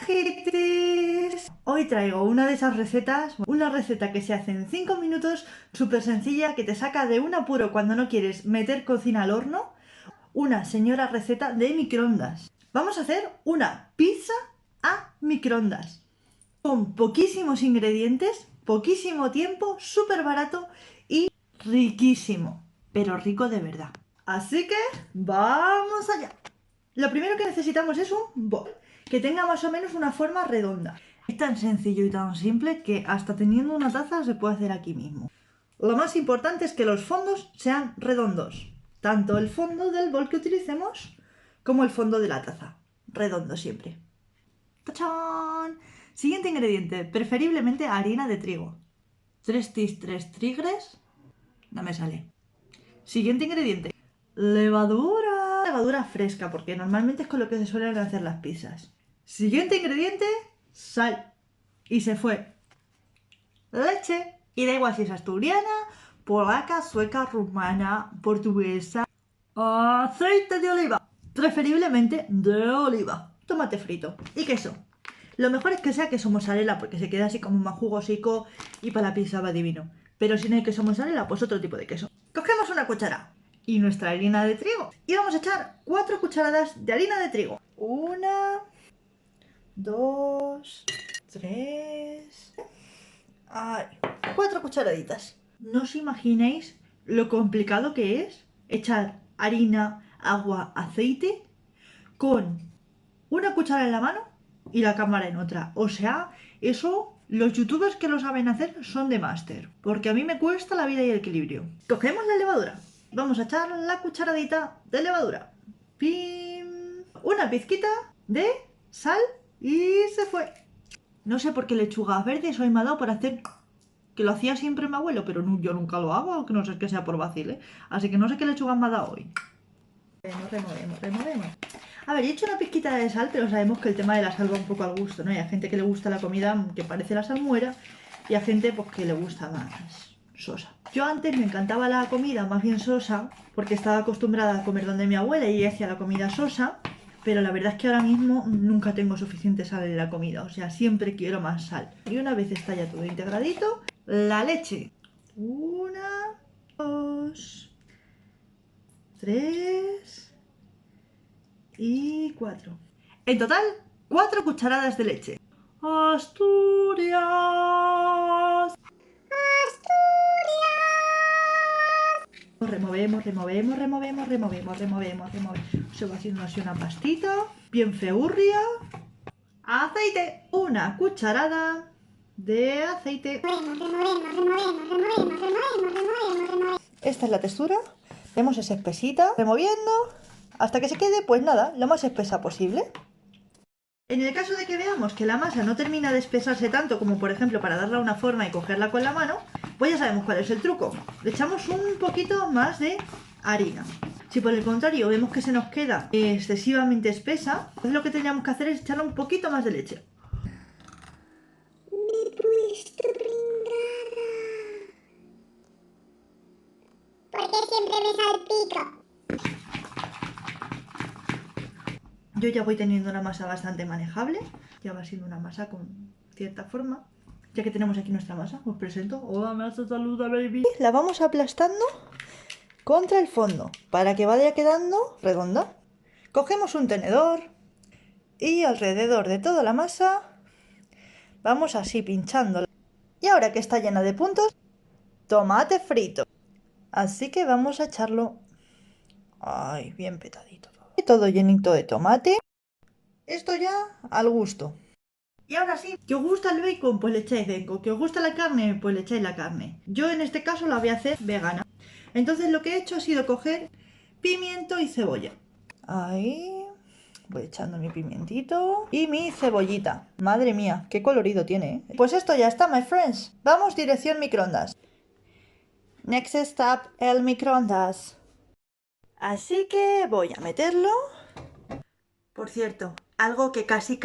Jitis. Hoy traigo una de esas recetas, una receta que se hace en 5 minutos, súper sencilla, que te saca de un apuro cuando no quieres meter cocina al horno. Una señora receta de microondas. Vamos a hacer una pizza a microondas. Con poquísimos ingredientes, poquísimo tiempo, súper barato y riquísimo. Pero rico de verdad. Así que, ¡vamos allá! Lo primero que necesitamos es un bol que tenga más o menos una forma redonda. Es tan sencillo y tan simple que hasta teniendo una taza se puede hacer aquí mismo. Lo más importante es que los fondos sean redondos. Tanto el fondo del bol que utilicemos como el fondo de la taza. Redondo siempre. ¡Tachán! Siguiente ingrediente, preferiblemente harina de trigo. 3 tigres. No me sale. Siguiente ingrediente, levadura. Levadura fresca, porque normalmente es con lo que se suelen hacer las pizzas. Siguiente ingrediente, sal. Y se fue. Leche. Y da igual si es asturiana, polaca, sueca, rumana, portuguesa. Aceite de oliva. Preferiblemente de oliva. Tomate frito. Y queso. Lo mejor es que sea queso mozzarella, porque se queda así como más jugosico y para la pizza va divino. Pero si no hay queso mozzarella, pues otro tipo de queso. Cogemos una cuchara y nuestra harina de trigo. Y vamos a echar 4 cucharadas de harina de trigo. 1, 2, 3... ¡Ay! 4 cucharaditas. No os imagináis lo complicado que es echar harina, agua, aceite con una cuchara en la mano y la cámara en otra. O sea, eso los youtubers que lo saben hacer son de máster. Porque a mí me cuesta la vida y el equilibrio. Cogemos la levadura. Vamos a echar la cucharadita de levadura. ¡Pim! Una pizquita de sal y se fue. No sé por qué lechugas verdes hoy me ha dado por hacer... Que lo hacía siempre mi abuelo, pero yo nunca lo hago, que no sé que sea por vacile. Así que no sé qué lechugas me ha dado hoy. Removemos. A ver, he hecho una pizquita de sal, pero sabemos que el tema de la sal va un poco al gusto, ¿no? Y hay gente que le gusta la comida que parece la salmuera y hay gente pues que le gusta más sosa. Yo antes me encantaba la comida más bien sosa porque estaba acostumbrada a comer donde mi abuela y ella hacía la comida sosa, pero la verdad es que ahora mismo nunca tengo suficiente sal en la comida, o sea, siempre quiero más sal. Y una vez está ya todo integradito, la leche. 1, 2, 3... y 4. En total, 4 cucharadas de leche. Asturias. Removemos. Se va haciendo así una pastita, bien feurria. Aceite. Una cucharada de aceite. Esta es la textura. Vemos es espesita. Removiendo hasta que se quede, pues nada, lo más espesa posible. En el caso de que veamos que la masa no termina de espesarse tanto como por ejemplo para darle una forma y cogerla con la mano, pues ya sabemos cuál es el truco. Le echamos un poquito más de harina. Si por el contrario vemos que se nos queda excesivamente espesa, pues lo que tendríamos que hacer es echarle un poquito más de leche. Me he puesto pringada. ¿Por qué siempre me salpico? Yo ya voy teniendo una masa bastante manejable, ya va siendo una masa con cierta forma. Ya que tenemos aquí nuestra masa, os presento. Hola, me hace saluda, baby. La vamos aplastando contra el fondo para que vaya quedando redonda. Cogemos un tenedor y alrededor de toda la masa vamos así pinchándola. Y ahora que está llena de puntos, tomate frito. Así que vamos a echarlo, ay, bien petadito todo. Y todo llenito de tomate. Esto ya al gusto. Y ahora sí, que os gusta el bacon, pues le echáis bacon. Que os gusta la carne, pues le echáis la carne. Yo en este caso la voy a hacer vegana. Entonces lo que he hecho ha sido coger pimiento y cebolla. Ahí voy echando mi pimientito y mi cebollita. Madre mía, qué colorido tiene, ¿eh? Pues esto ya está, my friends. Vamos dirección microondas. Next stop, el microondas. Así que voy a meterlo. Por cierto, algo que casi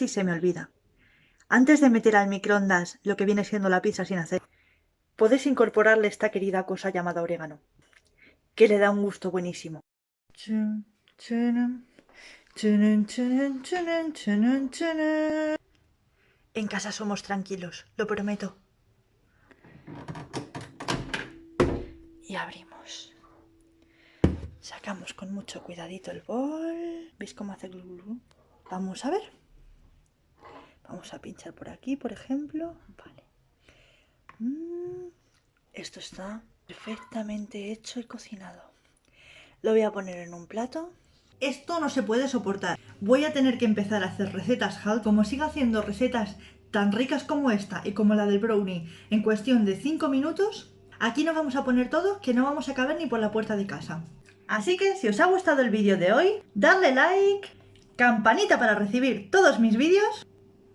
se me olvida. Antes de meter al microondas lo que viene siendo la pizza sin hacer, podéis incorporarle esta querida cosa llamada orégano, que le da un gusto buenísimo. Chunun, chunun, chunun, chunun, chunun. En casa somos tranquilos, lo prometo. Y abrimos. Sacamos con mucho cuidadito el bol. ¿Veis cómo hace glu glu? Vamos a ver. Vamos a pinchar por aquí, por ejemplo. Vale. Esto está perfectamente hecho y cocinado. Lo voy a poner en un plato. Esto no se puede soportar. Voy a tener que empezar a hacer recetas HAL. Como siga haciendo recetas tan ricas como esta y como la del brownie en cuestión de 5 minutos, aquí nos vamos a poner todos que no vamos a caber ni por la puerta de casa. Así que si os ha gustado el vídeo de hoy, dadle like, campanita para recibir todos mis vídeos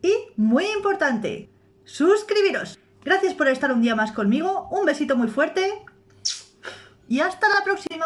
y, muy importante, suscribiros. Gracias por estar un día más conmigo, un besito muy fuerte y hasta la próxima.